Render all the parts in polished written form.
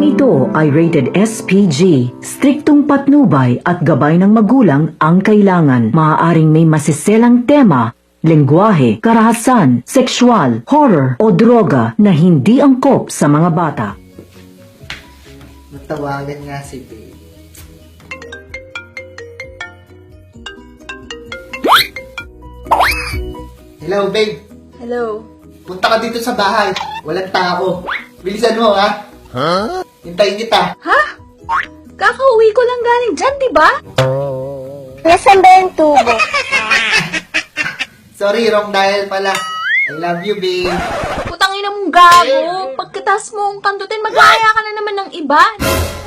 Programang ito ay rated SPG. Striktong patnubay at gabay ng magulang ang kailangan. Maaaring may masiselang tema, lengguwahe, karahasan, sexual, horror o droga na hindi angkop sa mga bata. Matawagan nga si babe. Hello, babe. Hello. Punta ka dito sa bahay. Walang tao. Bilisan mo, ha? Hintayin kita. Ha? Kakauwi ko lang galing dyan, di ba? Nasaan ba yung tubo? Sorry, wrong dial pala. I love you, babe. Putang ina mong gago. Pagkatas mo ang kandutin, mag-aaya ka na naman ng iba.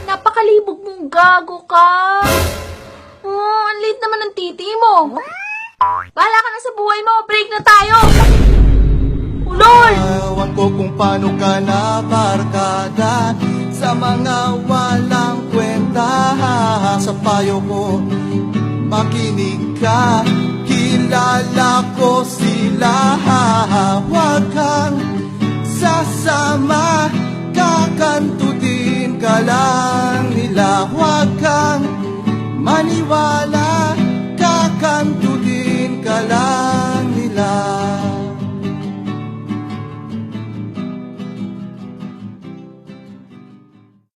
Napakalibog mong gago ka. Oh, ang late naman ng titi mo. Bahala ka na sa buhay mo. Break na tayo. Ulol! Ewan ko kung paano ka nabarkada sa mga walang kwenta. Sa payo ko, makinig ka. Kilala ko sila. Huwag kang sasama. Kakantutin ka lang nila. Huwag kang maniwala. Kakantutin ka lang.